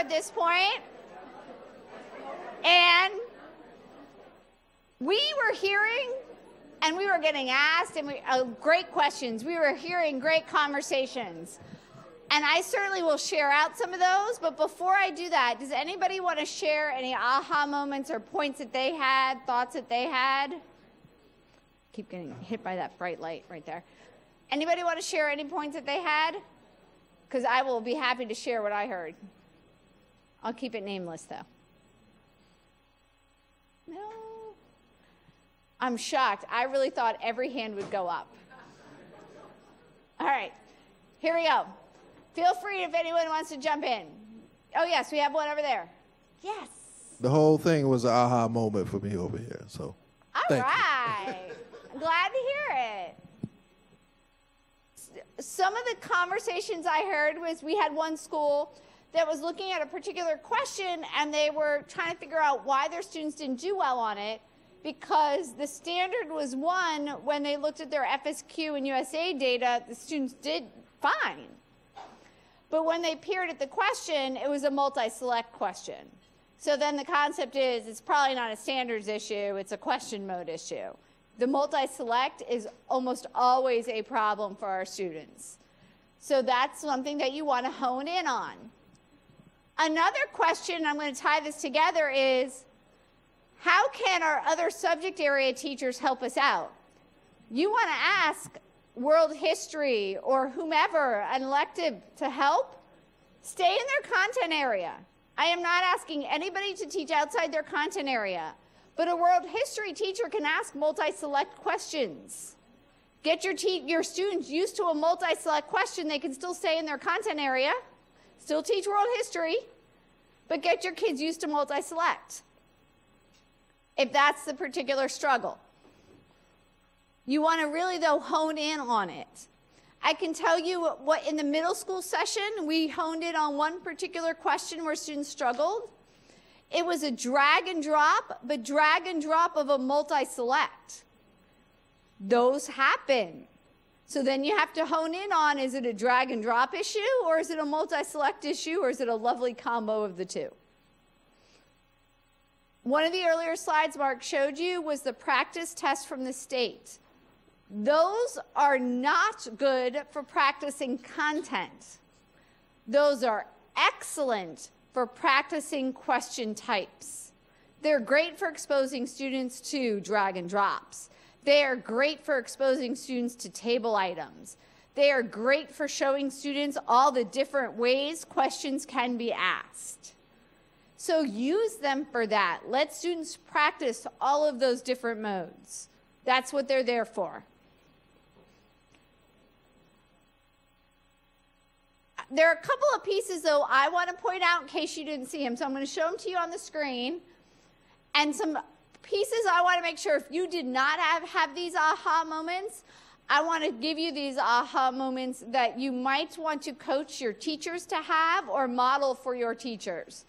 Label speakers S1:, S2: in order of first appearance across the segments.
S1: at this point. And we were hearing, and we were getting asked, and great questions. We were hearing great conversations. And I certainly will share out some of those, but before I do that, does anybody want to share any aha moments or points that they had, thoughts that they had? Keep getting hit by that bright light right there. Anybody want to share any points that they had? Because I will be happy to share what I heard. I'll keep it nameless, though. No? I'm shocked. I really thought every hand would go up. All right, here we go. Feel free if anyone wants to jump in. Oh, yes, we have one over there. Yes.
S2: The whole thing was an aha moment for me over here, so
S1: All right. I'm glad to hear it. Some of the conversations I heard was we had one school that was looking at a particular question, and they were trying to figure out why their students didn't do well on it, because the standard was 1 when they looked at their FSQ and USA data, the students did fine. But when they peered at the question, it was a multi-select question. So then the concept is it's probably not a standards issue, it's a question mode issue. The multi-select is almost always a problem for our students. So that's something that you want to hone in on. Another question, I'm going to tie this together, is how can our other subject area teachers help us out? You want to ask world history or whomever, an elective, to help? Stay in their content area. I am not asking anybody to teach outside their content area, but a world history teacher can ask multi-select questions. Get your students used to a multi-select question. They can still stay in their content area, still teach world history, but get your kids used to multi-select, if that's the particular struggle. You want to really, though, hone in on it. I can tell you what in the middle school session, we honed in on one particular question where students struggled. It was a drag and drop, but drag and drop of a multi-select. Those happen. So then you have to hone in on, is it a drag and drop issue, or is it a multi-select issue, or is it a lovely combo of the two? One of the earlier slides Mark showed you was the practice test from the state. Those are not good for practicing content. Those are excellent for practicing question types. They're great for exposing students to drag and drops. They are great for exposing students to table items. They are great for showing students all the different ways questions can be asked. So use them for that. Let students practice all of those different modes. That's what they're there for. There are a couple of pieces, though, I want to point out in case you didn't see them. So I'm going to show them to you on the screen. And some pieces I want to make sure if you did not have these aha moments, I want to give you these aha moments that you might want to coach your teachers to have or model for your teachers.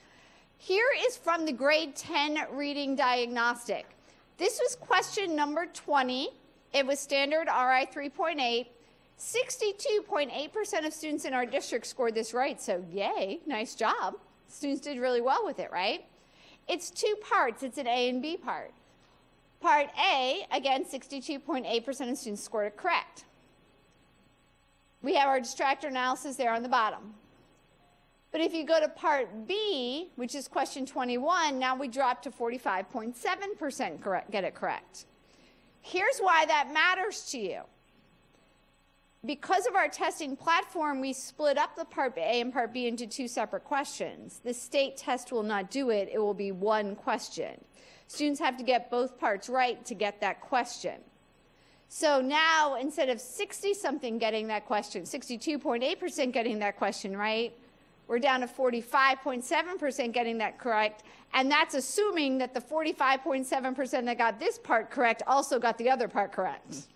S1: Here is from the grade 10 Reading-Diagnostic. This was question number 20. It was standard RI 3.8. 62.8% of students in our district scored this right, so yay, nice job. Students did really well with it, right? It's 2 parts. It's an A and B part. Part A, again, 62.8% of students scored it correct. We have our distractor analysis there on the bottom. But if you go to part B, which is question 21, now we drop to 45.7% get it correct. Here's why that matters to you. Because of our testing platform, we split up the part A and part B into 2 separate questions. The state test will not do it. It will be 1 question. Students have to get both parts right to get that question. So now, instead of 60-something getting that question, 62.8% getting that question right, we're down to 45.7% getting that correct, and that's assuming that the 45.7% that got this part correct also got the other part correct.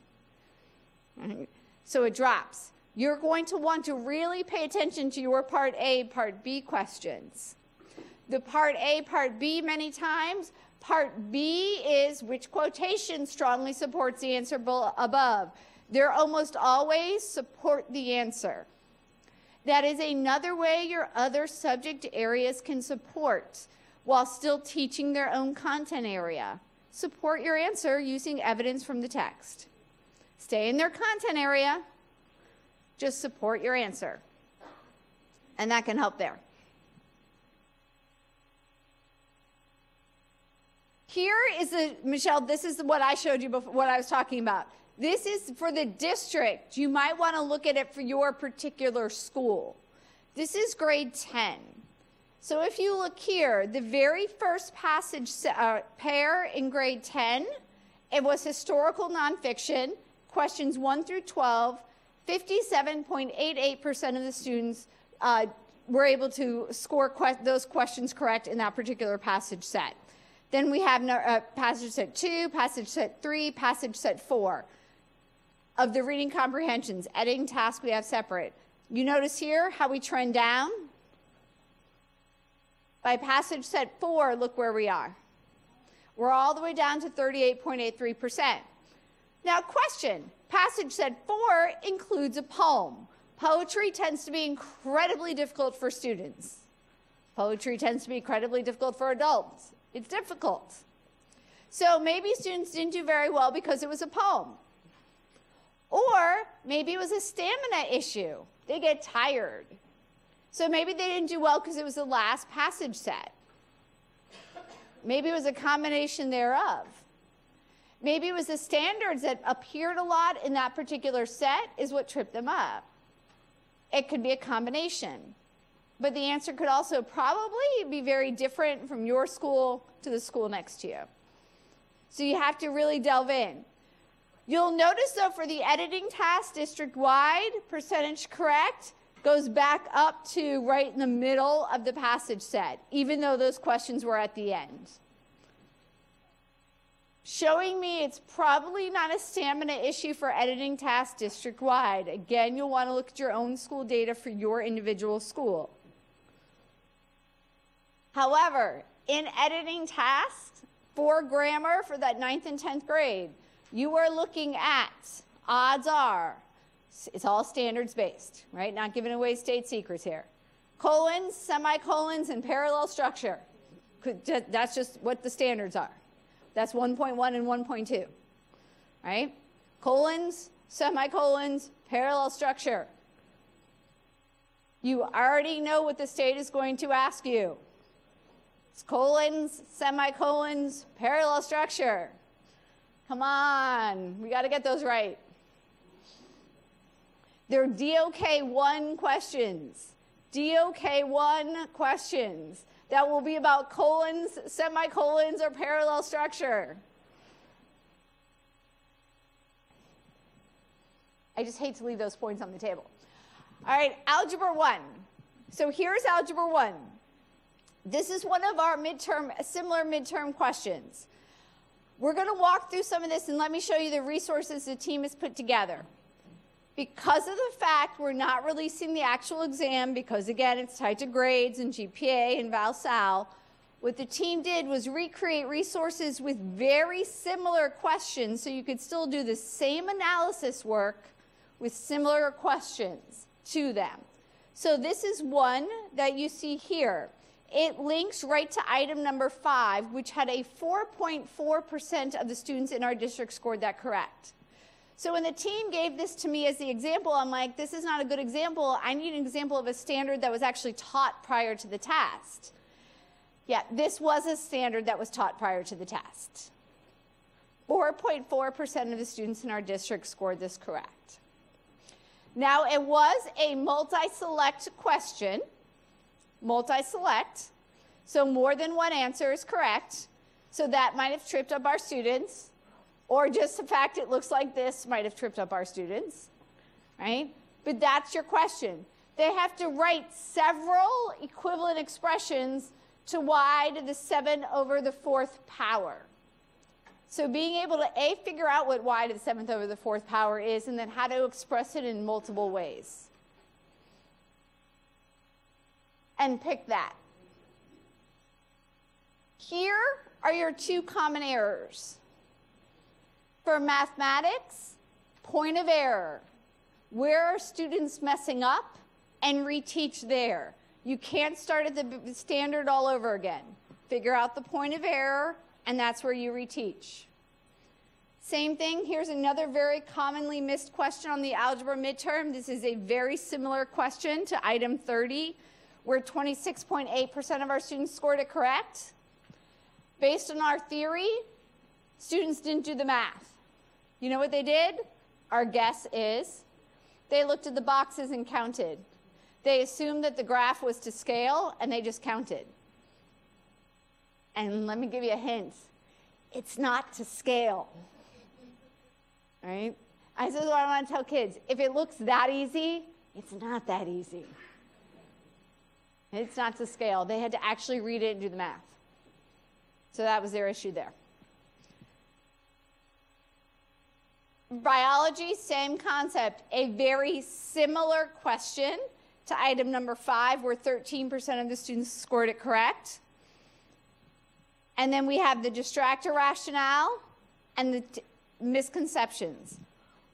S1: So it drops. You're going to want to really pay attention to your part A, part B questions. The part A, part B many times. Part B is which quotation strongly supports the answer above. They're almost always support the answer. That is another way your other subject areas can support while still teaching their own content area. Support your answer using evidence from the text. Stay in their content area, just support your answer. And that can help there. Here is Michelle, this is what I showed you before, what I was talking about. This is for the district. You might want to look at it for your particular school. This is grade 10. So if you look here, the very first passage pair in grade 10, it was historical nonfiction, questions 1 through 12. 57.88% of the students were able to score those questions correct in that particular passage set. Then we have passage set 2, passage set 3, passage set 4. Of the reading comprehensions, editing task we have separate. You notice here how we trend down? By passage set 4, look where we are. We're all the way down to 38.83%. Now question, passage set 4 includes a poem. Poetry tends to be incredibly difficult for students. Poetry tends to be incredibly difficult for adults. It's difficult. So maybe students didn't do very well because it was a poem. Or maybe it was a stamina issue. They get tired. So maybe they didn't do well because it was the last passage set. Maybe it was a combination thereof. Maybe it was the standards that appeared a lot in that particular set is what tripped them up. It could be a combination. But the answer could also probably be very different from your school to the school next to you. So you have to really delve in. You'll notice, though, for the editing task, district-wide, percentage correct goes back up to right in the middle of the passage set, even though those questions were at the end. Showing me it's probably not a stamina issue for editing task district-wide. Again, you'll want to look at your own school data for your individual school. However, in editing tasks for grammar for that 9th and 10th grade, you are looking at, odds are, it's all standards based, right? Not giving away state secrets here. Colons, semicolons, and parallel structure. That's just what the standards are. That's 1.1 and 1.2, right? Colons, semicolons, parallel structure. You already know what the state is going to ask you. It's colons, semicolons, parallel structure. Come on, we got to get those right. They're DOK 1 questions. DOK 1 questions. That will be about colons, semicolons, or parallel structure. I just hate to leave those points on the table. All right, Algebra 1. So here's Algebra 1. This is one of our similar midterm questions. We're going to walk through some of this, and let me show you the resources the team has put together. Because of the fact we're not releasing the actual exam, because again, it's tied to grades and GPA and Val-Sal, what the team did was recreate resources with very similar questions so you could still do the same analysis work with similar questions to them. So this is one that you see here. It links right to item number 5, which had a 4.4% of the students in our district scored that correct. So when the team gave this to me as the example, I'm like, this is not a good example. I need an example of a standard that was actually taught prior to the test. Yeah, this was a standard that was taught prior to the test. 4.4% of the students in our district scored this correct. Now, it was a multi-select question. Multi-select, so more than one answer is correct. So that might have tripped up our students, or just the fact it looks like this might have tripped up our students, right? But that's your question. They have to write several equivalent expressions to y to the 7/4 power. So being able to A, figure out what y to the 7/4 power is, and then how to express it in multiple ways. And pick that. Here are your 2 common errors. For mathematics, point of error. Where are students messing up? and reteach there. You can't start at the standard all over again. Figure out the point of error, and that's where you reteach. Same thing, here's another very commonly missed question on the algebra midterm. This is a very similar question to item 30, where 26.8% of our students scored it correct. Based on our theory, students didn't do the math. You know what they did? Our guess is they looked at the boxes and counted. They assumed that the graph was to scale, and they just counted. And let me give you a hint. It's not to scale. Right? This is what I want to tell kids. If it looks that easy, it's not that easy. It's not to scale. They had to actually read it and do the math. So that was their issue there. Biology, same concept. A very similar question to item number 5, where 13% of the students scored it correct. And then we have the distractor rationale and the misconceptions.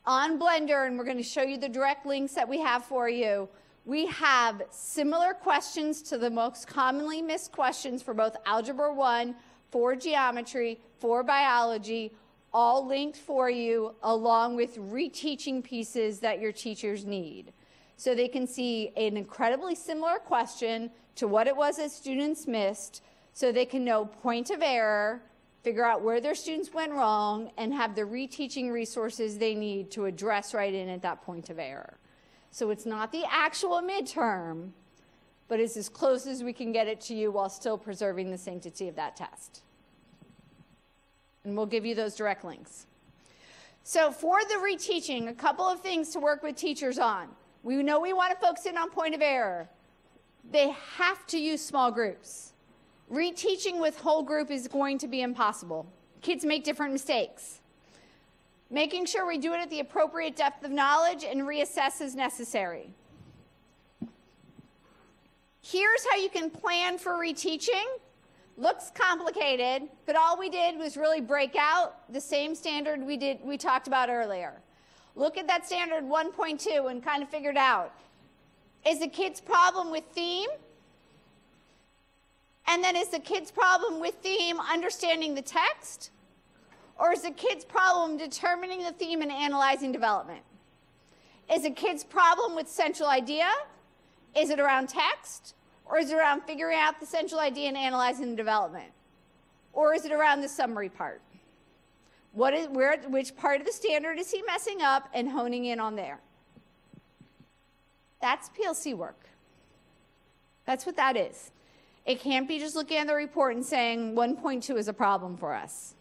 S1: On Blender, and we're going to show you the direct links that we have for you, we have similar questions to the most commonly missed questions for both Algebra 1, for geometry, for biology, all linked for you, along with reteaching pieces that your teachers need. So they can see an incredibly similar question to what it was that students missed, so they can know point of error, figure out where their students went wrong, and have the reteaching resources they need to address right in at that point of error. So it's not the actual midterm, but it's as close as we can get it to you while still preserving the sanctity of that test. And we'll give you those direct links. So for the reteaching, a couple of things to work with teachers on. We know we want to focus in on point of error. They have to use small groups. Reteaching with whole group is going to be impossible. Kids make different mistakes. Making sure we do it at the appropriate depth of knowledge and reassess as necessary. Here's how you can plan for reteaching. Looks complicated, but all we did was really break out the same standard we talked about earlier. Look at that standard 1.2 and kind of figure it out. Is the kid's problem with theme? And then is the kid's problem with theme understanding the text? Or is the kid's problem determining the theme and analyzing development? Is the kid's problem with central idea? Is it around text? Or is it around figuring out the central idea and analyzing the development? Or is it around the summary part? Which part of the standard is he messing up and honing in on there? That's PLC work. That's what that is. It can't be just looking at the report and saying 1.2 is a problem for us.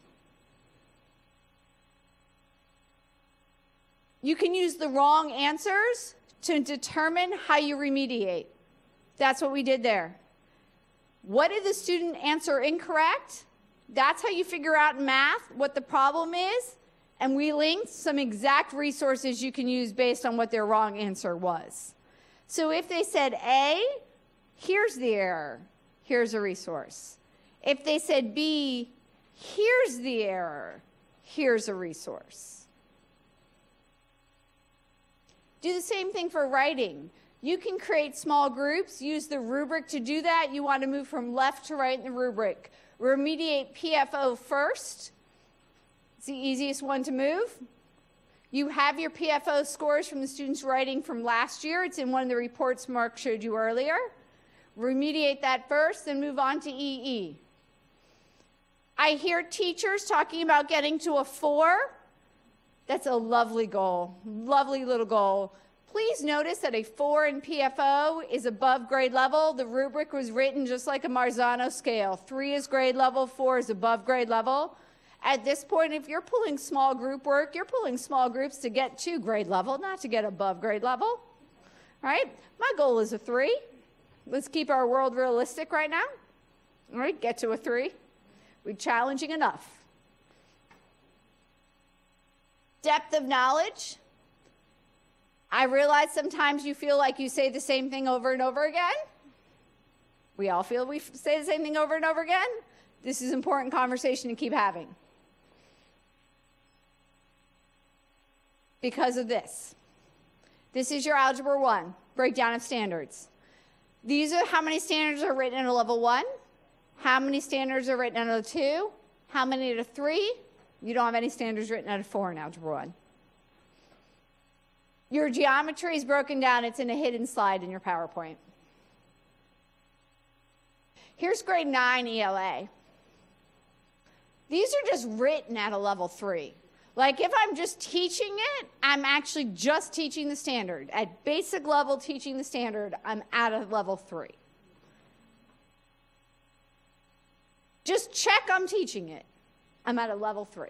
S1: You can use the wrong answers to determine how you remediate. That's what we did there. What did the student answer incorrect? That's how you figure out in math what the problem is, and we linked some exact resources you can use based on what their wrong answer was. So if they said A, here's the error. Here's a resource. If they said B, here's the error. Here's a resource. Do the same thing for writing. You can create small groups, use the rubric to do that. You want to move from left to right in the rubric. Remediate PFO first. It's the easiest one to move. You have your PFO scores from the students' writing from last year. It's in one of the reports Mark showed you earlier. Remediate that first, then move on to EE. I hear teachers talking about getting to a 4. That's a lovely goal, lovely little goal. Please notice that a 4 in PFO is above grade level. The rubric was written just like a Marzano scale. 3 is grade level, 4 is above grade level. At this point, if you're pulling small group work, you're pulling small groups to get to grade level, not to get above grade level. All right? My goal is a 3. Let's keep our world realistic right now. All right, get to a 3. We're challenging enough. Depth of knowledge. I realize sometimes you feel like you say the same thing over and over again. We all feel we say the same thing over and over again. This is important conversation to keep having. Because of this. This is your Algebra 1. breakdown of standards. These are how many standards are written at a level 1, how many standards are written at a 2, how many at a 3. You don't have any standards written at a 4 in Algebra 1. Your geometry is broken down. It's in a hidden slide in your PowerPoint. Here's grade 9 ELA. These are just written at a level 3. Like if I'm just teaching it, I'm actually just teaching the standard. At basic level teaching the standard, I'm at a level 3. Just check I'm teaching it. I'm at a level 3.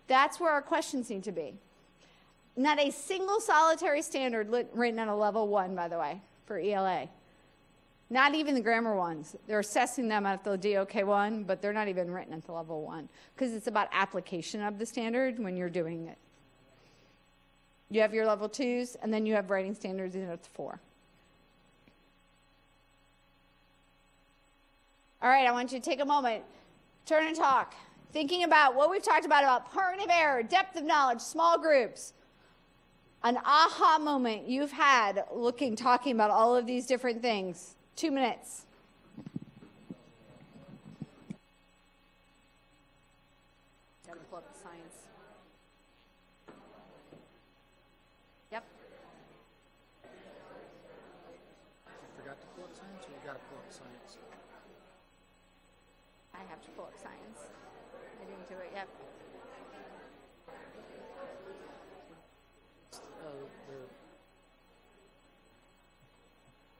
S1: That's where our questions need to be. Not a single solitary standard written at a level 1, by the way, for ELA. Not even the grammar ones. They're assessing them at the DOK1, but they're not even written at the level 1 because it's about application of the standard when you're doing it. You have your level 2s, and then you have writing standards in at 4. All right, I want you to take a moment, turn and talk, thinking about what we've talked about cognitive error, depth of knowledge, small groups. An aha moment you've had talking about all of these different things. 2 minutes. Got to pull up the science. Yep.
S3: You forgot to pull up science, or you got to pull up science?
S1: I have to pull up science. I didn't do it yet.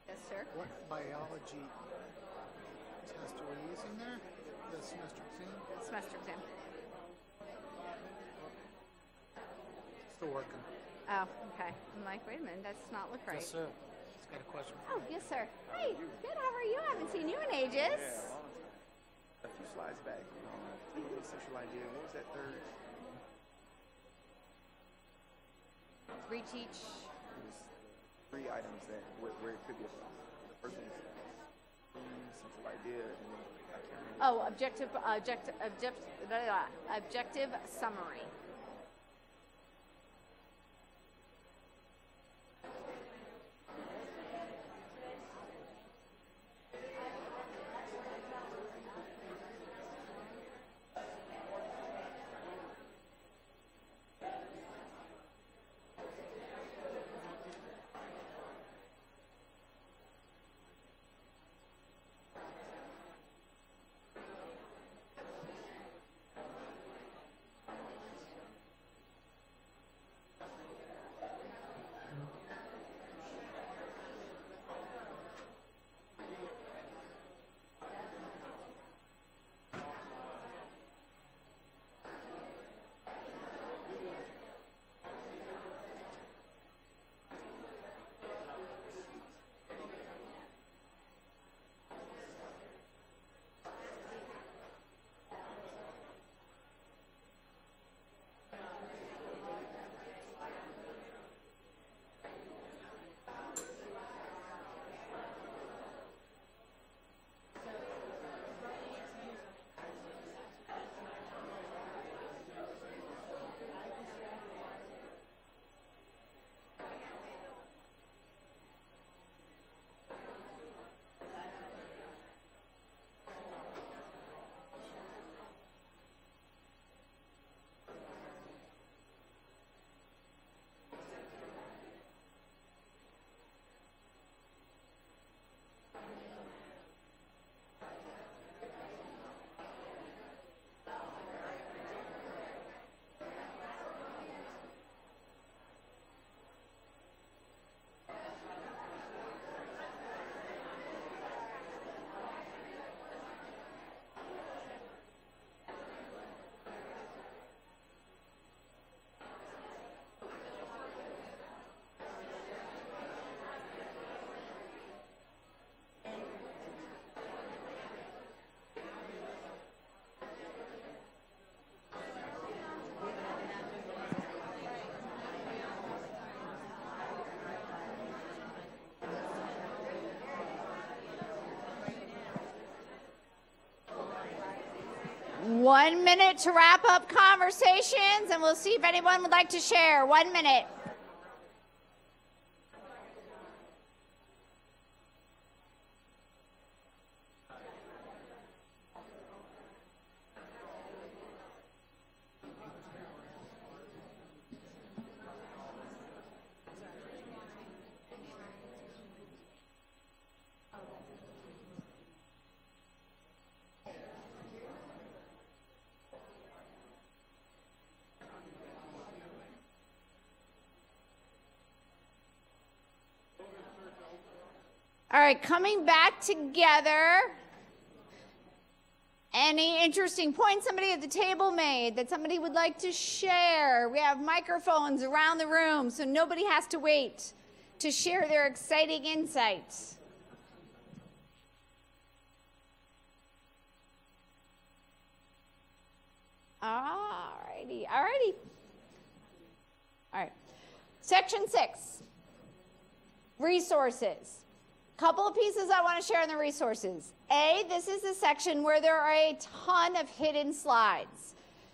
S1: Yes, sir.
S3: What biology test are we using there? The semester exam?
S1: Semester exam.
S3: Still working.
S1: Oh, okay. I'm like, wait a minute, that's not look right.
S3: Yes, sir. Just got a question.
S1: Oh, yes, sir. Hi. Good. How are you? I haven't seen you in ages.
S4: A few slides back, social idea. What was that third?
S1: Reteach.
S4: It was 3 items that where it could be. The first one was central idea, and then I can't remember.
S1: Oh, objective summary. 1 minute to wrap up conversations, and we'll see if anyone would like to share. 1 minute. All right, coming back together. Any interesting points somebody at the table made that somebody would like to share? We have microphones around the room, so nobody has to wait to share their exciting insights. All righty. All right. Section 6, resources. Couple of pieces I want to share in the resources. This is the section where there are a ton of hidden slides.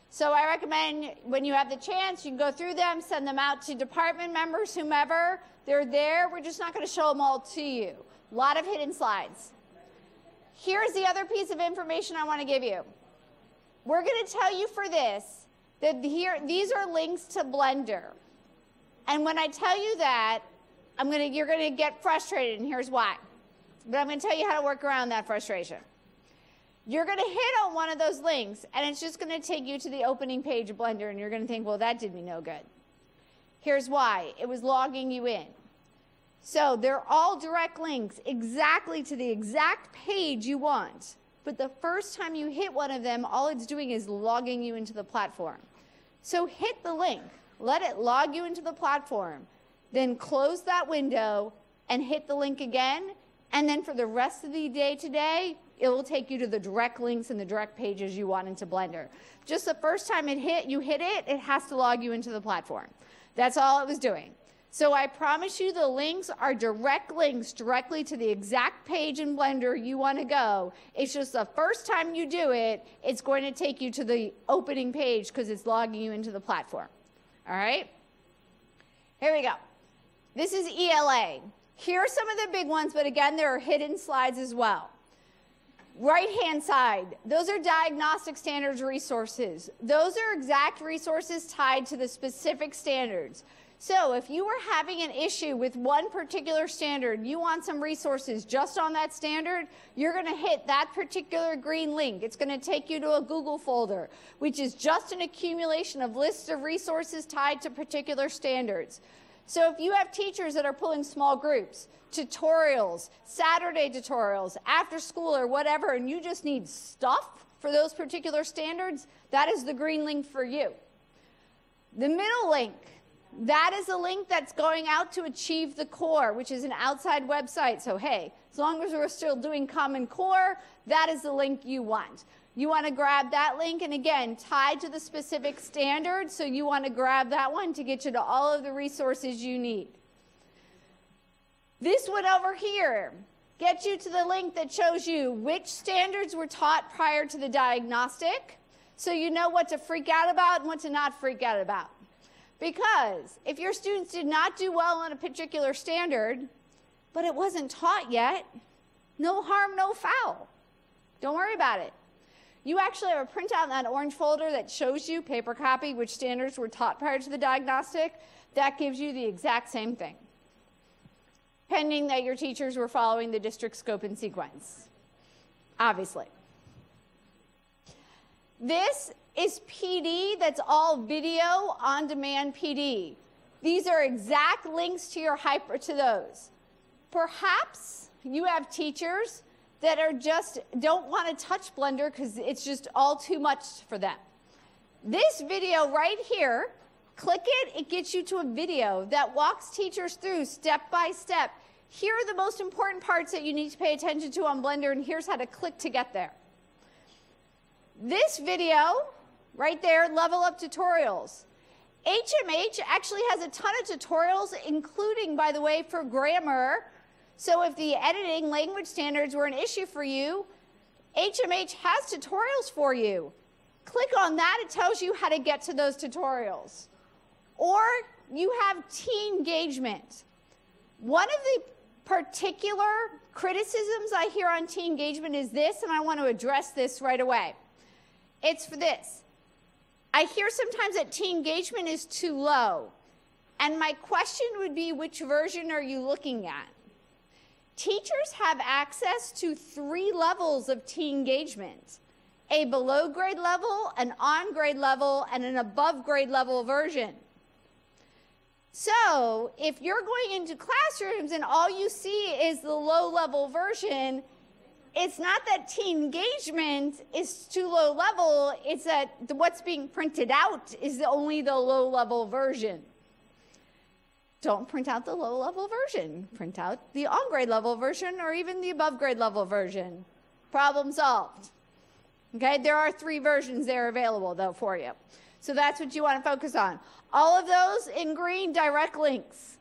S1: So I recommend when you have the chance, you can go through them, send them out to department members, whomever. They're there. We're just not going to show them all to you. A lot of hidden slides. Here's the other piece of information I want to give you. We're going to tell you for this that these are links to Blender. And when I tell you that, you're going to get frustrated, and here's why. But I'm going to tell you how to work around that frustration. You're going to hit on one of those links, and it's just going to take you to the opening page of Blender, and you're going to think, well, that did me no good. Here's why. It was logging you in. So they're all direct links exactly to the exact page you want. But the first time you hit one of them, all it's doing is logging you into the platform. So hit the link. Let it log you into the platform. Then close that window and hit the link again. And then for the rest of the day today, it will take you to the direct links and the direct pages you want into Blender. Just the first time you hit it, it has to log you into the platform. That's all it was doing. So I promise you the links are direct links directly to the exact page in Blender you want to go. It's just the first time you do it, it's going to take you to the opening page because it's logging you into the platform. All right? Here we go. This is ELA. Here are some of the big ones, but again, there are hidden slides as well. Right-hand side, those are diagnostic standards resources. Those are exact resources tied to the specific standards. So if you were having an issue with one particular standard, you want some resources just on that standard, you're going to hit that particular green link. It's going to take you to a Google folder, which is just an accumulation of lists of resources tied to particular standards. So if you have teachers that are pulling small groups, tutorials, Saturday tutorials, after school or whatever, and you just need stuff for those particular standards, that is the green link for you. The middle link, that is a link that's going out to Achieve the Core, which is an outside website. So hey, as long as we're still doing Common Core, that is the link you want. You want to grab that link, and again, tied to the specific standard, so you want to grab that one to get you to all of the resources you need. This one over here gets you to the link that shows you which standards were taught prior to the diagnostic, so you know what to freak out about and what to not freak out about. Because if your students did not do well on a particular standard, but it wasn't taught yet, no harm, no foul. Don't worry about it. You actually have a printout in that orange folder that shows you, paper copy, which standards were taught prior to the diagnostic. That gives you the exact same thing, pending that your teachers were following the district scope and sequence, obviously. This is PD, that's all video on-demand PD. These are exact links to your to those. Perhaps you have teachers that are don't want to touch Blender because it's just all too much for them. This video right here, click it, it gets you to a video that walks teachers through step by step. Here are the most important parts that you need to pay attention to on Blender, and here's how to click to get there. This video right there, Level Up Tutorials. HMH actually has a ton of tutorials, including, by the way, for grammar. So if the editing language standards were an issue for you, HMH has tutorials for you. click on that, it tells you how to get to those tutorials. Or you have teen engagement. One of the particular criticisms I hear on teen engagement is this, and I want to address this right away. It's for this. I hear sometimes that teen engagement is too low. And my question would be, which version are you looking at? Teachers have access to 3 levels of teen engagement: a below grade level, an on grade level, and an above grade level version. So if you're going into classrooms and all you see is the low level version, it's not that teen engagement is too low level, it's that what's being printed out is only the low level version. Don't print out the low level version. Print out the on grade level version or even the above grade level version. Problem solved. Okay, there are 3 versions there available though for you. So that's what you want to focus on. All of those in green, direct links.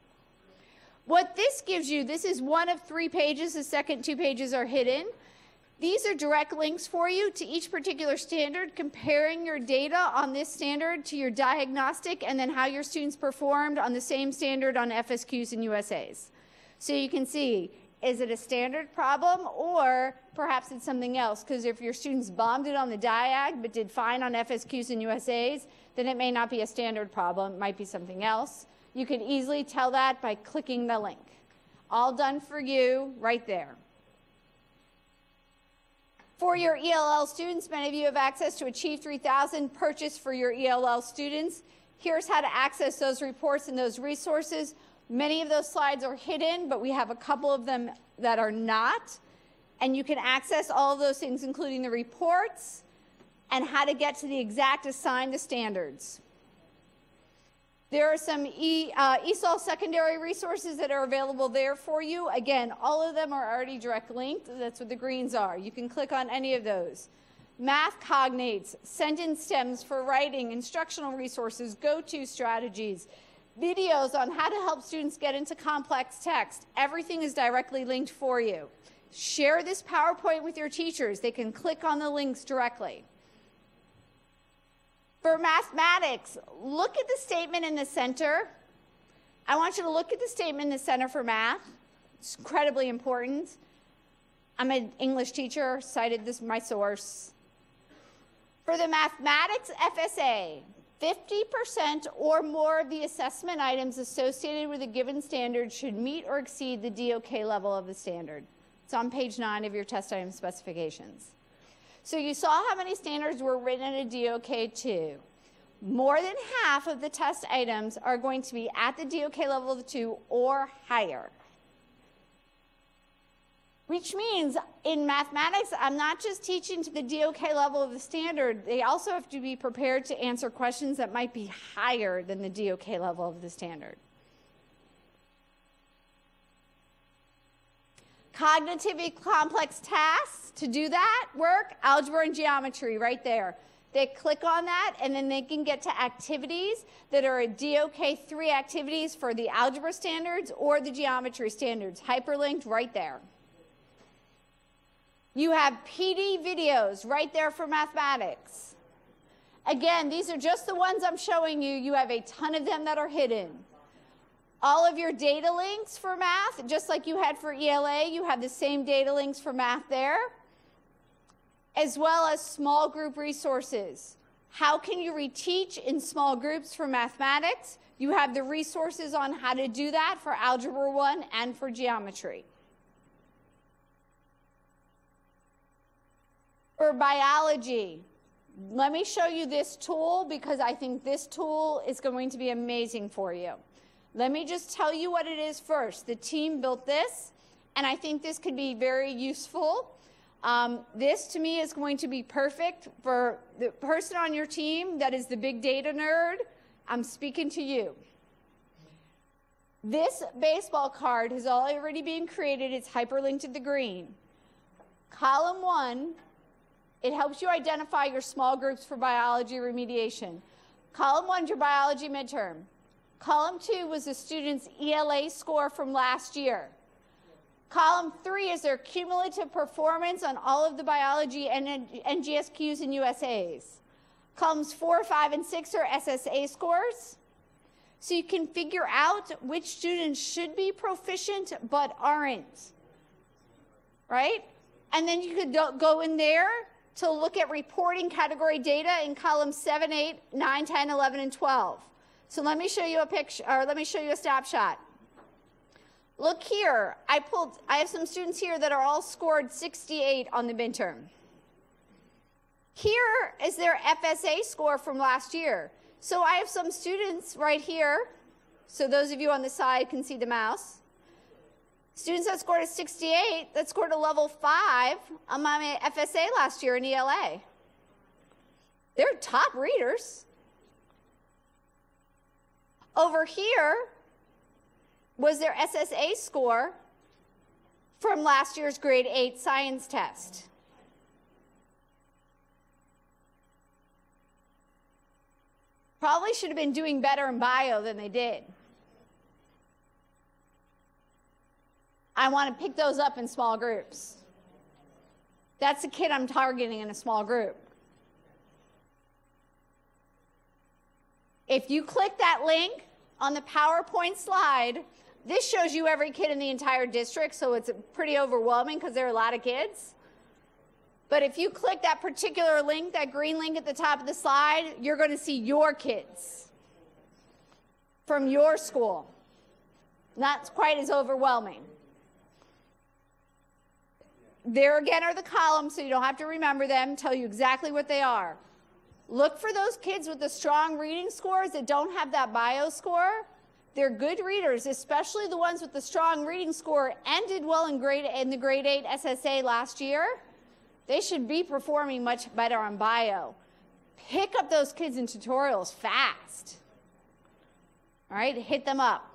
S1: What this gives you, this is one of 3 pages. The second 2 pages are hidden. These are direct links for you to each particular standard, comparing your data on this standard to your diagnostic and then how your students performed on the same standard on FSQs and USAs. So you can see, is it a standard problem or perhaps it's something else? Because if your students bombed it on the diag but did fine on FSQs and USAs, then it may not be a standard problem, it might be something else. You can easily tell that by clicking the link. All done for you right there. For your ELL students, many of you have access to Achieve 3000 purchase for your ELL students. Here's how to access those reports and those resources. Many of those slides are hidden, but we have a couple of them that are not. And you can access all of those things, including the reports and how to get to the exact assigned to standards. There are some ESOL secondary resources that are available there for you. Again, all of them are already direct linked. That's what the greens are. You can click on any of those. Math cognates, sentence stems for writing, instructional resources, go-to strategies, videos on how to help students get into complex text. Everything is directly linked for you. Share this PowerPoint with your teachers. They can click on the links directly. For mathematics, look at the statement in the center. I want you to look at the statement in the center for math. It's incredibly important. I'm an English teacher, cited this my source. For the mathematics FSA, 50% or more of the assessment items associated with a given standard should meet or exceed the DOK level of the standard. It's on page 9 of your test item specifications. So you saw how many standards were written in a DOK 2. More than half of the test items are going to be at the DOK level of 2 or higher. Which means in mathematics, I'm not just teaching to the DOK level of the standard, they also have to be prepared to answer questions that might be higher than the DOK level of the standard. Cognitively complex tasks, to do that work, algebra and geometry right there. They click on that and then they can get to activities that are DOK 3 activities for the algebra standards or the geometry standards, hyperlinked right there. You have PD videos right there for mathematics. Again, these are just the ones I'm showing you. You have a ton of them that are hidden. All of your data links for math, just like you had for ELA, you have the same data links for math there, as well as small group resources. How can you reteach in small groups for mathematics? You have the resources on how to do that for Algebra 1 and for geometry. For biology, let me show you this tool because I think this tool is going to be amazing for you. Let me just tell you what it is first. The team built this, and I think this could be very useful. This, to me, is going to be perfect for the person on your team that is the big data nerd. I'm speaking to you. This baseball card has already been created. It's hyperlinked to the green. Column 1, it helps you identify your small groups for biology remediation. Column 1 is your biology midterm. Column 2 was the student's ELA score from last year. Column 3 is their cumulative performance on all of the biology and NGSQs and USAs. Columns 4, 5, and 6 are SSA scores. So you can figure out which students should be proficient but aren't, right? And then you could go in there to look at reporting category data in columns 7, 8, 9, 10, 11, and 12. So let me show you a picture, or let me show you a snapshot. Look here, I have some students here that are all scored 68 on the midterm. Here is their FSA score from last year. So I have some students right here, so those of you on the side can see the mouse. Students that scored a 68, that scored a level 5 on my FSA last year in ELA. They're top readers. Over here was their SSA score from last year's grade 8 science test. Probably should have been doing better in bio than they did. I want to pick those up in small groups. That's the kid I'm targeting in a small group. If you click that link on the PowerPoint slide, this shows you every kid in the entire district, so it's pretty overwhelming because there are a lot of kids. But if you click that particular link, that green link at the top of the slide, you're going to see your kids from your school. Not quite as overwhelming. There again are the columns, so you don't have to remember them, tell you exactly what they are. Look for those kids with the strong reading scores that don't have that bio score. They're good readers, especially the ones with the strong reading score and did well in the grade 8 SSA last year. They should be performing much better on bio. Pick up those kids in tutorials fast. All right, hit them up.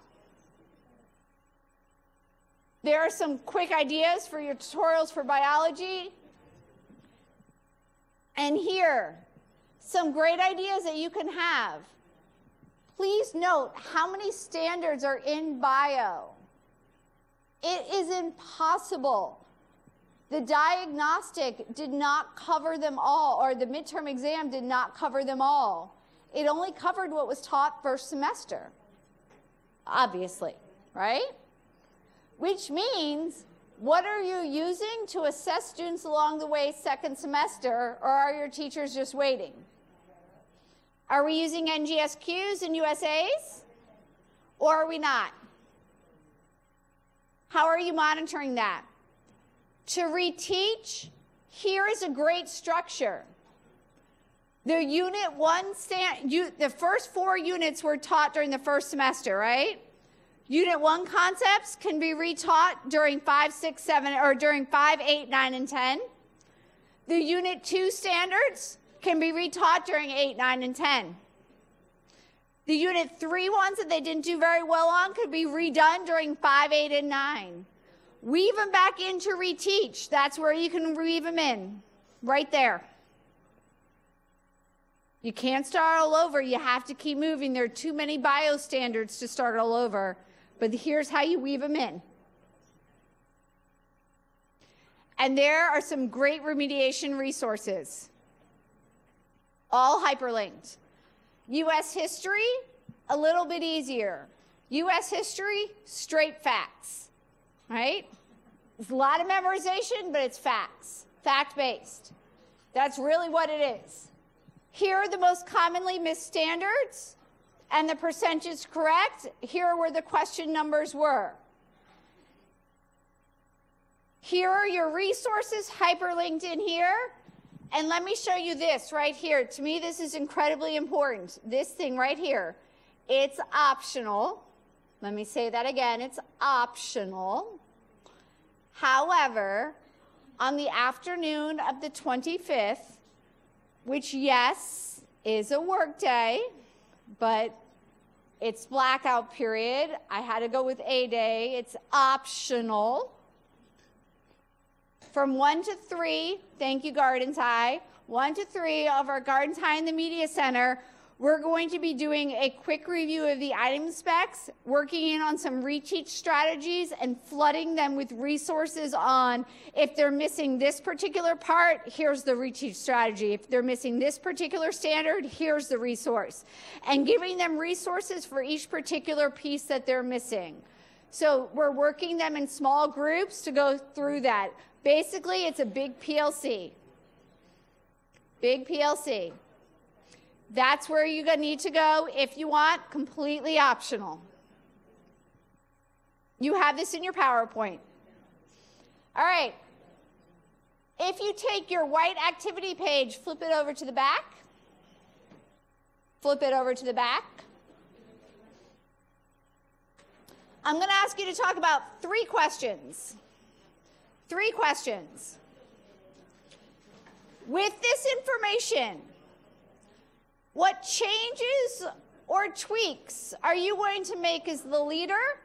S1: There are some quick ideas for your tutorials for biology. And here, some great ideas that you can have. Please note how many standards are in bio. It is impossible. The diagnostic did not cover them all, or the midterm exam did not cover them all. It only covered what was taught first semester, obviously, right? Which means, what are you using to assess students along the way second semester, or are your teachers just waiting? Are we using NGSQs and USAs, or are we not? How are you monitoring that? To reteach, here is a great structure. The unit 1, the first 4 units were taught during the first semester, right? Unit 1 concepts can be retaught during 5, 6, 7, or during 5, 8, 9, and 10. The Unit 2 standards can be retaught during 8, 9, and 10. The Unit 3 ones that they didn't do very well on could be redone during 5, 8, and 9. Weave them back into reteach. That's where you can weave them in, right there. You can't start all over. You have to keep moving. There are too many bio standards to start all over. But here's how you weave them in. And there are some great remediation resources, all hyperlinked. U.S. history, a little bit easier. U.S. history, straight facts, right? It's a lot of memorization, but it's facts, fact-based. That's really what it is. Here are the most commonly missed standards, and the percentage correct. Here are where the question numbers were. Here are your resources hyperlinked in here. And let me show you this right here. To me, this is incredibly important. This thing right here. It's optional. Let me say that again. It's optional. However, on the afternoon of the 25th, which, yes, is a work day, but it's blackout period. I had to go with a day. It's optional. From 1 to 3, thank you, Garden Tie, 1 to 3 of our Garden Tie in the Media Center, We're going to be doing a quick review of the item specs, working in on some reteach strategies, and flooding them with resources on if they're missing this particular part, here's the reteach strategy. If they're missing this particular standard, here's the resource. And giving them resources for each particular piece that they're missing. So we're working them in small groups to go through that. Basically, it's a big PLC. Big PLC. That's where you need to go if you want, completely optional. You have this in your PowerPoint. All right. If you take your white activity page, flip it over to the back. Flip it over to the back. I'm going to ask you to talk about 3 questions. 3 questions. With this information, what changes or tweaks are you going to make as the leader?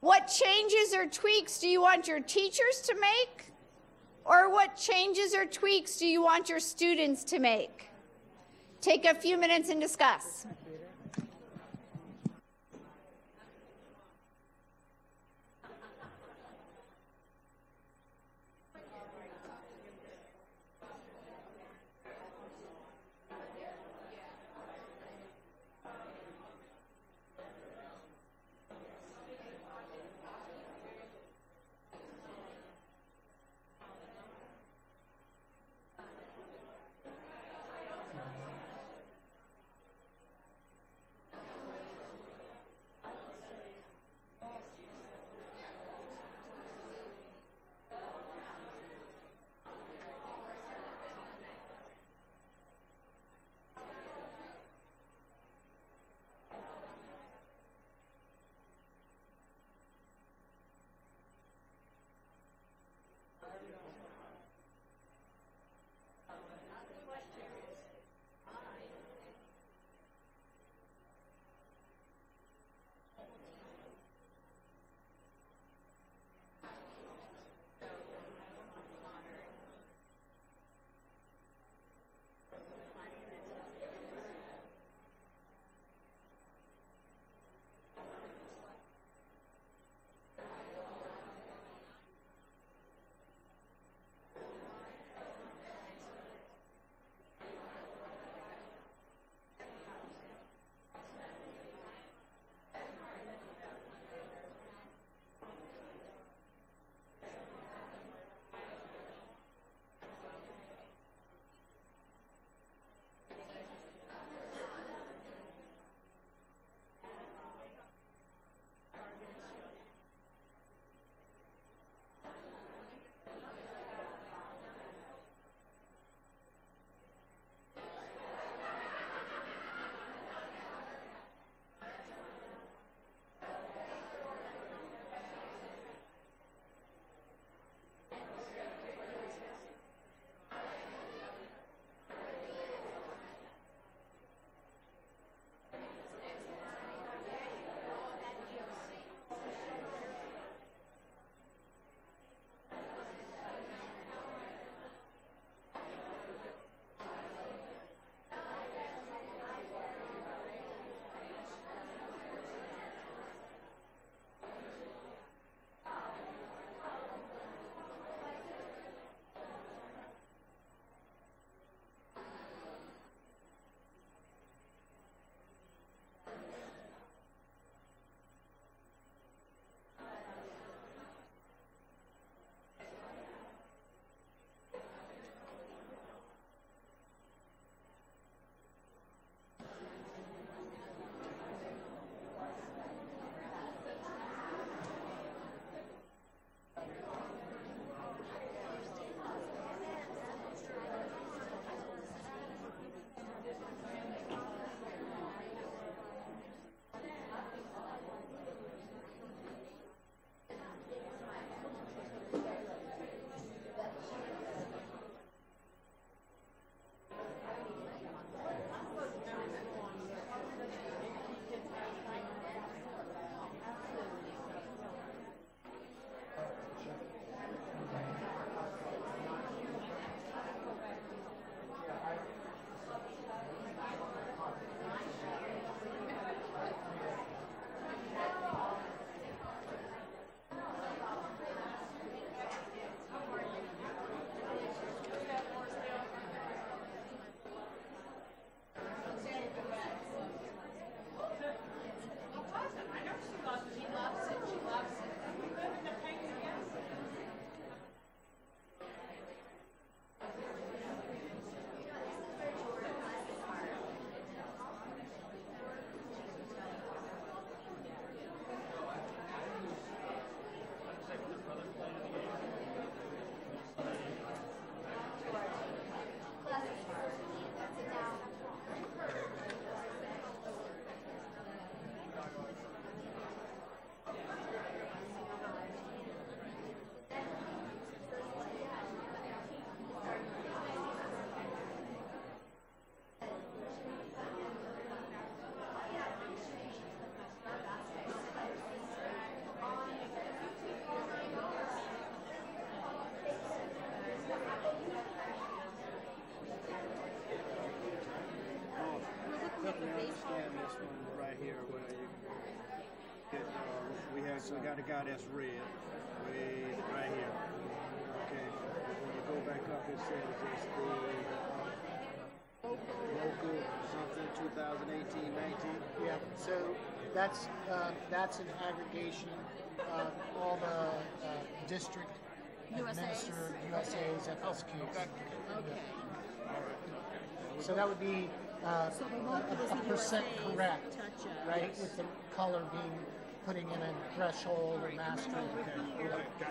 S1: What changes or tweaks do you want your teachers to make? Or what changes or tweaks do you want your students to make? Take a few minutes and discuss.
S5: out, that's red. Red right here. Okay. When you go back up, it says it's the local something 2018, 19.
S3: Yeah, so that's an aggregation of all the district administered USA's FSQs.
S6: Okay.
S3: So that would be a percent correct, right? With the color being putting in a threshold or mastery. Okay.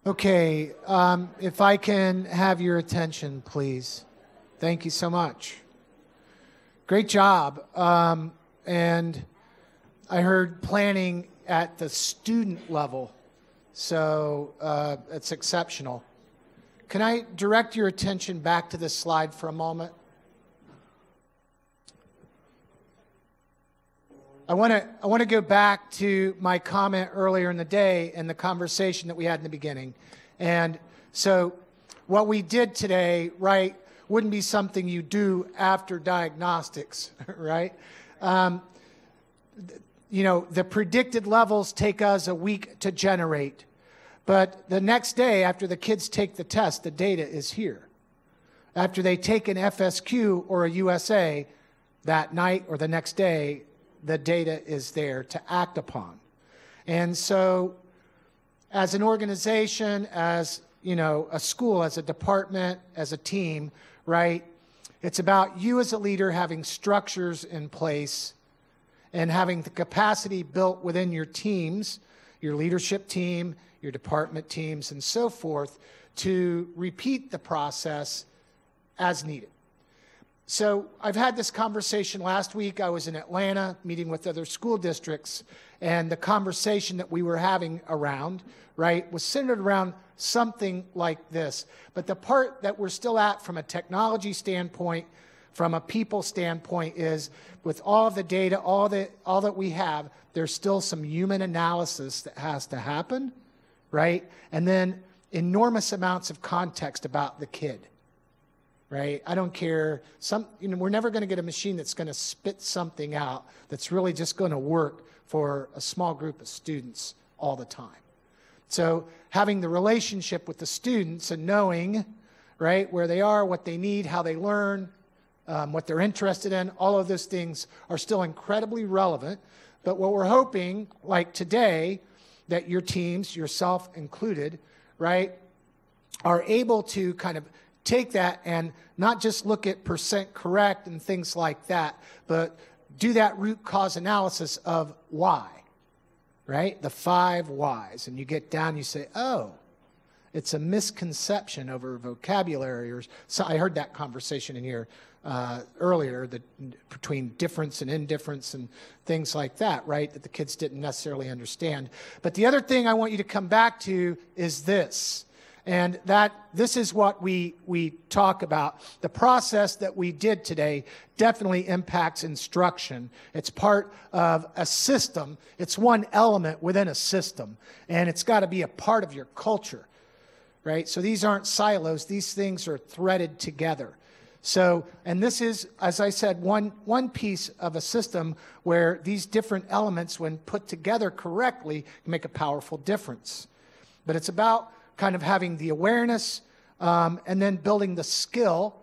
S3: Okay, if I can have your attention, please. Thank you so much. Great job. And I heard planning at the student level, so it's exceptional. Can I direct your attention back to this slide for a moment? I want to go back to my comment earlier in the day and the conversation that we had in the beginning. And so what we did today, right, wouldn't be something you do after diagnostics, right? You know, the predicted levels take us a week to generate. But the next day, after the kids take the test, the data is here. After they take an FSQ or a USA, that night or the next day, the data is there to act upon. And so as an organization, as you know, a school, as a department, as a team, right, it's about you as a leader having structures in place and having the capacity built within your teams, your leadership team, your department teams, and so forth, to repeat the process as needed. So I've had this conversation last week. I was in Atlanta meeting with other school districts, and the conversation that we were having around, right, was centered around something like this. But the part that we're still at from a technology standpoint, from a people standpoint, is with all of the data, all that we have, there's still some human analysis that has to happen, right? And then enormous amounts of context about the kid. Right? I don't care. We're never going to get a machine that's going to spit something out that's really just going to work for a small group of students all the time. So having the relationship with the students and knowing, right, where they are, what they need, how they learn, what they're interested in, all of those things are still incredibly relevant. But what we're hoping, like today, that your teams, yourself included, right, are able to kind of take that and not just look at percent correct and things like that, but do that root cause analysis of why, right? The 5 whys. And you get down, you say, oh, it's a misconception over vocabulary. Or so I heard that conversation in here earlier between difference and indifference and things like that, right? That the kids didn't necessarily understand. But the other thing I want you to come back to is this. And this is what we talk about. The process that we did today definitely impacts instruction. It's part of a system. It's one element within a system. And it's got to be a part of your culture, right? So these aren't silos. These things are threaded together. So, and this is, as I said, one piece of a system where these different elements, when put together correctly, can make a powerful difference. But it's about kind of having the awareness and then building the skill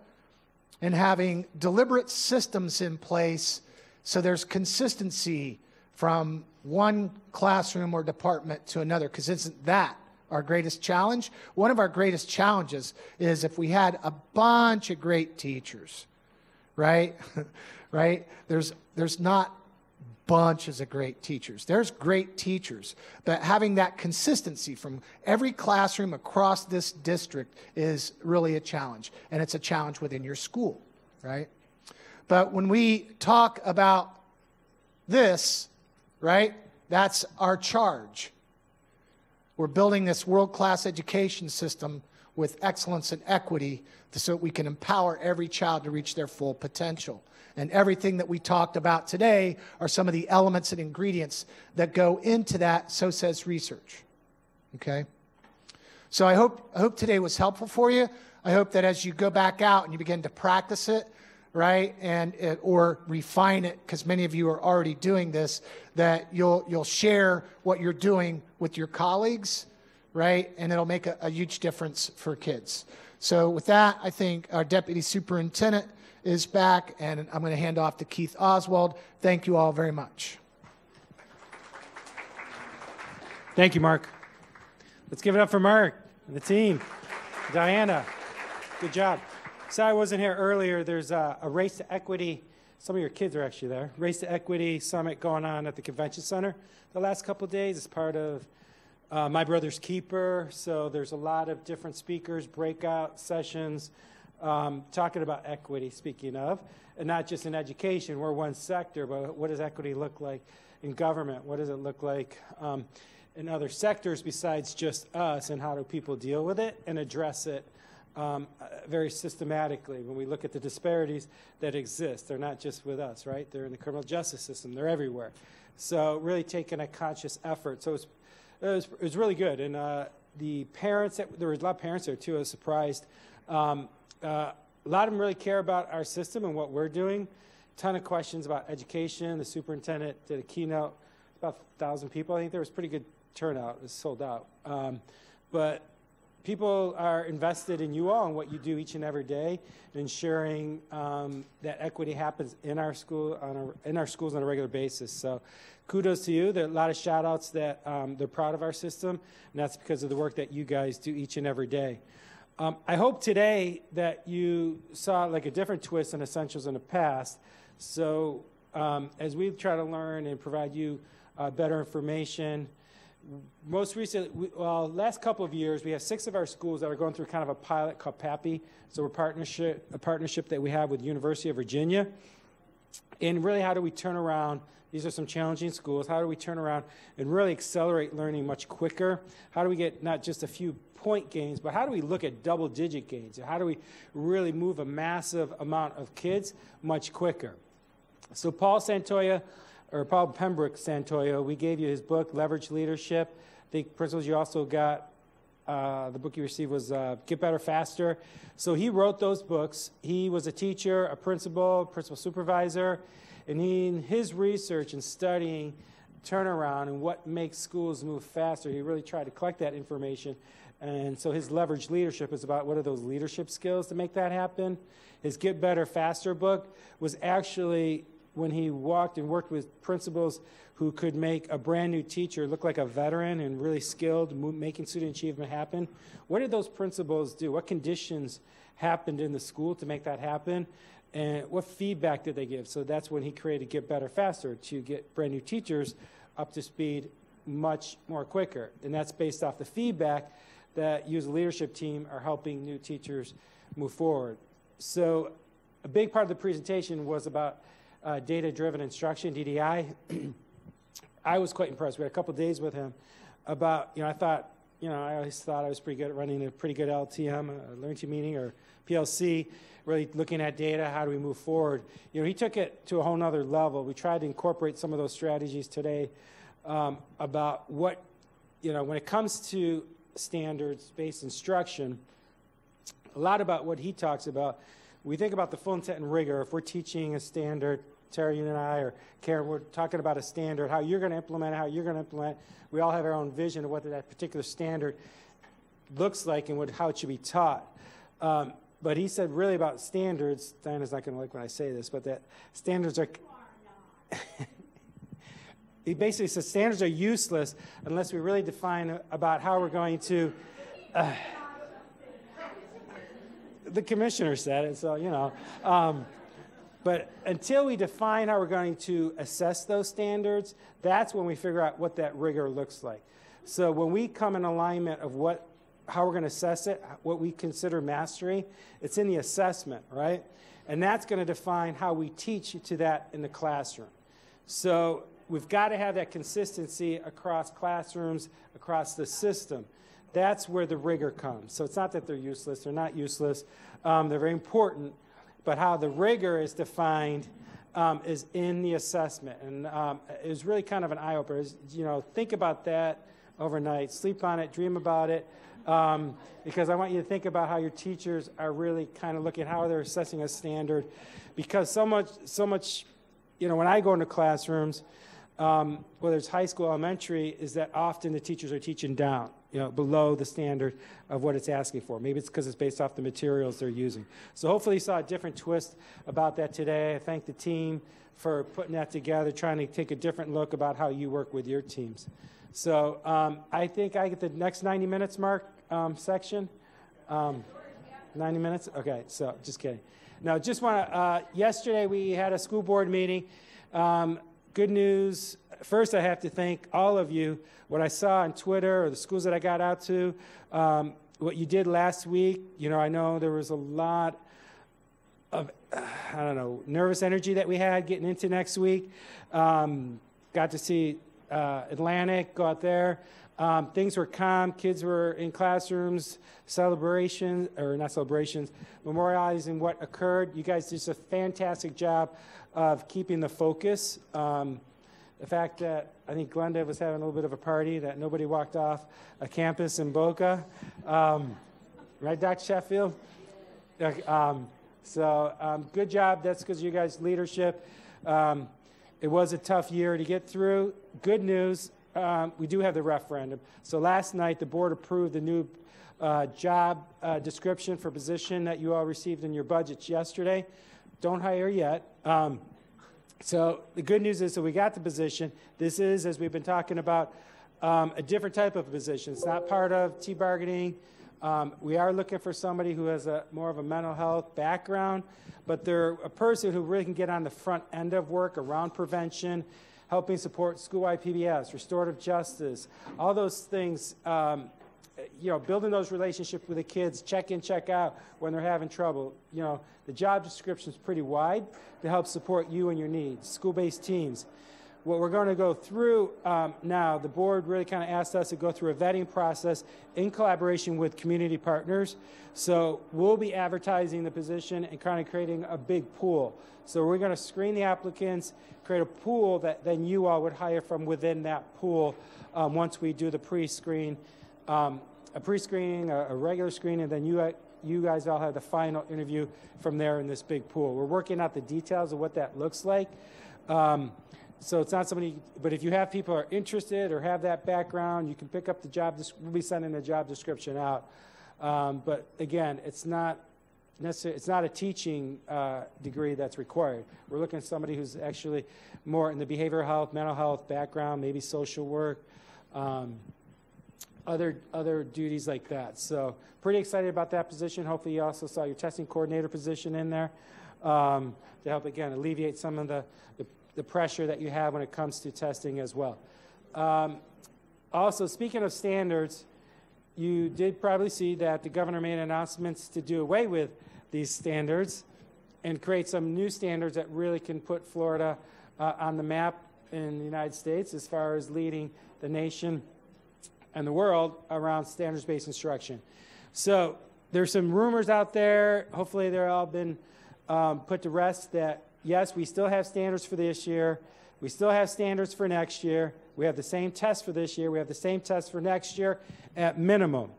S3: and having deliberate systems in place so there's consistency from one classroom or department to another, because isn't that our greatest challenge? One of our greatest challenges is if we had a bunch of great teachers, right? Right? There's not bunches of great teachers. There's great teachers, but having that consistency from every classroom across this district is really a challenge, and it's a challenge within your school, right? But when we talk about this, right, that's our charge. We're building this world-class education system with excellence and equity so that we can empower every child to reach their full potential. And everything that we talked about today are some of the elements and ingredients that go into that, so says research. Okay? So I hope today was helpful for you. I hope that as you go back out and you begin to practice it, right, or refine it, because many of you are already doing this, that you'll share what you're doing with your colleagues, right, and it'll make a huge difference for kids. So with that, I think our Deputy Superintendent is back, and I'm going to hand off to Keith Oswald. Thank you all very much.
S6: Thank you, Mark. Let's give it up for Mark and the team. Diana, good job. Sorry I wasn't here earlier. There's a Race to Equity. Some of your kids are actually there. Race to Equity Summit going on at the Convention Center the last couple of days. It's part of My Brother's Keeper. So there's a lot of different speakers, breakout sessions, talking about equity, speaking of, and not just in education. We're one sector, but what does equity look like in government? What does it look like in other sectors besides just us, and how do people deal with it and address it very systematically? When we look at the disparities that exist, they're not just with us, right? They're in the criminal justice system. They're everywhere. So really taking a conscious effort. So it was really good. And the parents, there was a lot of parents there too. I was surprised. A lot of them really care about our system and what we're doing. A ton of questions about education. The superintendent did a keynote. About 1,000 people. I think there was pretty good turnout. It was sold out. But people are invested in you all and what you do each and every day, and ensuring that equity happens in our schools on a regular basis. So kudos to you. There are a lot of shout outs that they're proud of our system, and that's because of the work that you guys do each and every day. I hope today that you saw like a different twist on Essentials in the past. So as we try to learn and provide you better information, most recently, last couple of years, we have 6 of our schools that are going through kind of a pilot called PAPI. So a partnership that we have with University of Virginia. And really, how do we turn around? These are some challenging schools. How do we turn around and really accelerate learning much quicker? How do we get not just a few point gains, but how do we look at double-digit gains? How do we really move a massive amount of kids much quicker? So Paul Pembroke Santoyo, we gave you his book, Leverage Leadership. The principles you also got, the book you received was Get Better Faster. So he wrote those books. He was a teacher, a principal supervisor, and in his research and studying turnaround and what makes schools move faster, he really tried to collect that information. And so his Leverage Leadership is about what are those leadership skills to make that happen. His Get Better Faster book was actually when he walked and worked with principals who could make a brand new teacher look like a veteran and really skilled, making student achievement happen. What did those principals do? What conditions happened in the school to make that happen? And what feedback did they give? So that's when he created Get Better Faster, to get brand new teachers up to speed much more quicker. And that's based off the feedback that you as a leadership team are helping new teachers move forward. So a big part of the presentation was about data-driven instruction, DDI. I was quite impressed. We had a couple of days with him about, I always thought I was pretty good at running a pretty good LTM, a learning team meeting, or PLC, really looking at data, how do we move forward. He took it to a whole nother level. We tried to incorporate some of those strategies today about what, when it comes to standards-based instruction, a lot about what he talks about. We think about the full intent and rigor. If we're teaching a standard, Terry, you and I, or Karen, we're talking about a standard, how you're going to implement it, how you're going to implement it. We all have our own vision of what that particular standard looks like and how it should be taught. But he said really about standards, Diana's not going to like when I say this, but that standards are... He basically says standards are useless unless we really define about how we're going to... the commissioner said it, so, But until we define how we're going to assess those standards, that's when we figure out what that rigor looks like. So when we come in alignment of how we're going to assess it, what we consider mastery, it's in the assessment, right? And that's going to define how we teach to that in the classroom. So we've got to have that consistency across classrooms, across the system. That's where the rigor comes. So it's not that they're useless. They're not useless. They're very important. But how the rigor is defined is in the assessment. And it was really kind of an eye-opener. Think about that overnight. Sleep on it. Dream about it. Because I want you to think about how your teachers are really kind of looking at how they're assessing a standard. Because so much, when I go into classrooms, whether it's high school, elementary, is that often the teachers are teaching down, below the standard of what it's asking for. Maybe it's because it's based off the materials they're using. So hopefully you saw a different twist about that today. I thank the team for putting that together, trying to take a different look about how you work with your teams. So I think I get the next 90 minutes, Mark, section. 90 minutes? Okay, so just kidding. Now, just want to, yesterday we had a school board meeting. Good news. First, I have to thank all of you. What I saw on Twitter or the schools that I got out to, what you did last week, I know there was a lot of, nervous energy that we had getting into next week. Got to see Atlantic, go out there. Things were calm. Kids were in classrooms, memorializing what occurred. You guys did a fantastic job of keeping the focus. The fact that I think Glenda was having a little bit of a party, that nobody walked off a campus in Boca. Right, Dr. Sheffield? Good job. That's because of you guys' leadership. It was a tough year to get through. Good news, we do have the referendum. So last night, the board approved the new job description for position that you all received in your budgets yesterday. Don't hire yet. So the good news is, we got the position. This is, as we've been talking about, a different type of position. It's not part of T-bargaining. We are looking for somebody who has more of a mental health background, but they're a person who really can get on the front end of work around prevention, helping support school-wide PBS, restorative justice, all those things, building those relationships with the kids, check in, check out when they're having trouble. The job description is pretty wide to help support you and your needs, school-based teams. What we're going to go through now, the board really kind of asked us to go through a vetting process in collaboration with community partners. So we'll be advertising the position and kind of creating a big pool. So we're going to screen the applicants, create a pool that then you all would hire from within that pool once we do the pre-screen, a regular screen, and then you guys all have the final interview from there in this big pool. We're working out the details of what that looks like. So it's not somebody, but if you have people who are interested or have that background, you can pick up the job. We'll be sending the job description out. But again, it's not a teaching degree that's required. We're looking at somebody who's actually more in the behavioral health, mental health background, maybe social work, other duties like that. So pretty excited about that position. Hopefully you also saw your testing coordinator position in there to help, again, alleviate some of the pressure that you have when it comes to testing as well. Also, speaking of standards, you did probably see that the governor made announcements to do away with these standards and create some new standards that really can put Florida on the map in the United States as far as leading the nation and the world around standards-based instruction. So there's some rumors out there. Hopefully they're all been put to rest that, yes, we still have standards for this year. We still have standards for next year. We have the same test for this year. We have the same test for next year at minimum.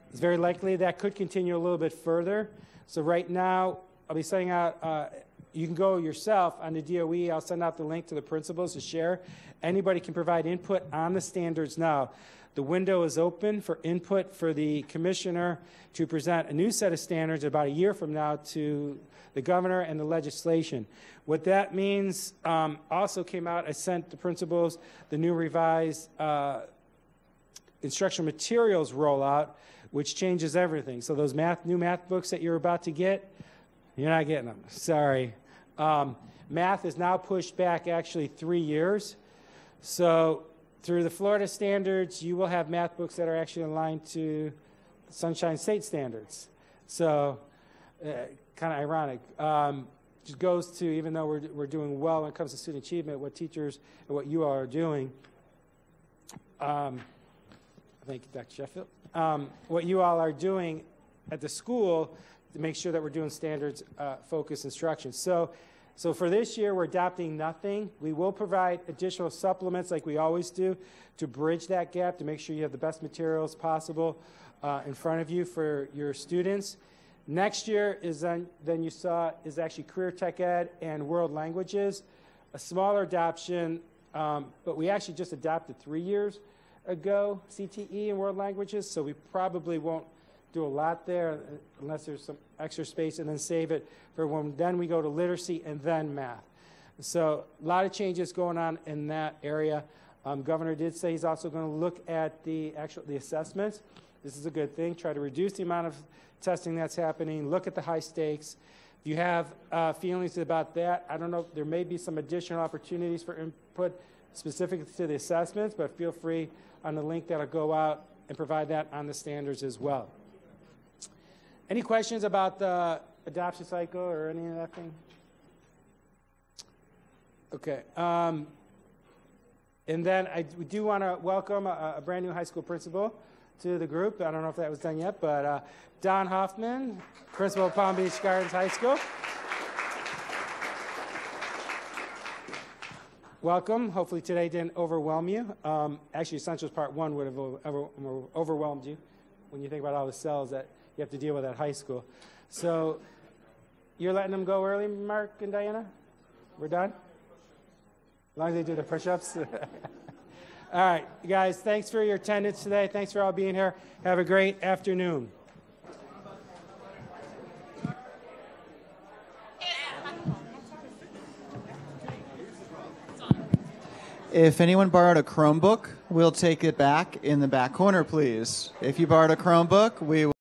S6: It's very likely that could continue a little bit further. So right now, I'll be sending out, you can go yourself on the DOE. I'll send out the link to the principals to share. Anybody can provide input on the standards now. The window is open for input for the commissioner to present a new set of standards about a year from now to the governor and the legislation. What that means also came out, I sent the principals the new revised instructional materials rollout, which changes everything. So those new math books that you're about to get, you're not getting them. Sorry. Math is now pushed back actually 3 years. So through the Florida standards, you will have math books that are actually aligned to Sunshine State standards. So kind of ironic. Just goes to, even though we're doing well when it comes to student achievement, what teachers and what you all are doing. Thank you, Dr. Sheffield. What you all are doing at the school to make sure that we're doing standards focused instruction. So for this year, we're adopting nothing. We will provide additional supplements like we always do to bridge that gap, to make sure you have the best materials possible in front of you for your students. Next year is then you saw is actually career tech ed and world languages, a smaller adoption, but we actually just adopted 3 years ago CTE and world languages, so we probably won't do a lot there unless there's some extra space, and then save it for when then we go to literacy and then math. So a lot of changes going on in that area. Governor did say he's also going to look at the assessments. This is a good thing. Try to reduce the amount of testing that's happening. Look at the high stakes. If you have feelings about that, I don't know, there may be some additional opportunities for input specific to the assessments, but feel free on the link that'll go out and provide that on the standards as well. Any questions about the adoption cycle or any of that thing? Okay. And then we do want to welcome a brand new high school principal to the group. I don't know if that was done yet, but Don Hoffman, principal of Palm Beach Gardens High School. Welcome. Hopefully today didn't overwhelm you. Actually, Essentials Part 1 would have overwhelmed you when you think about all the cells that you have to deal with at high school. So you're letting them go early, Mark and Diana? We're done? As long as they do the push-ups. All right, you guys, thanks for your attendance today. Thanks for all being here. Have a great afternoon.
S7: If anyone borrowed a Chromebook, we'll take it back in the back corner, please. If you borrowed a Chromebook, we will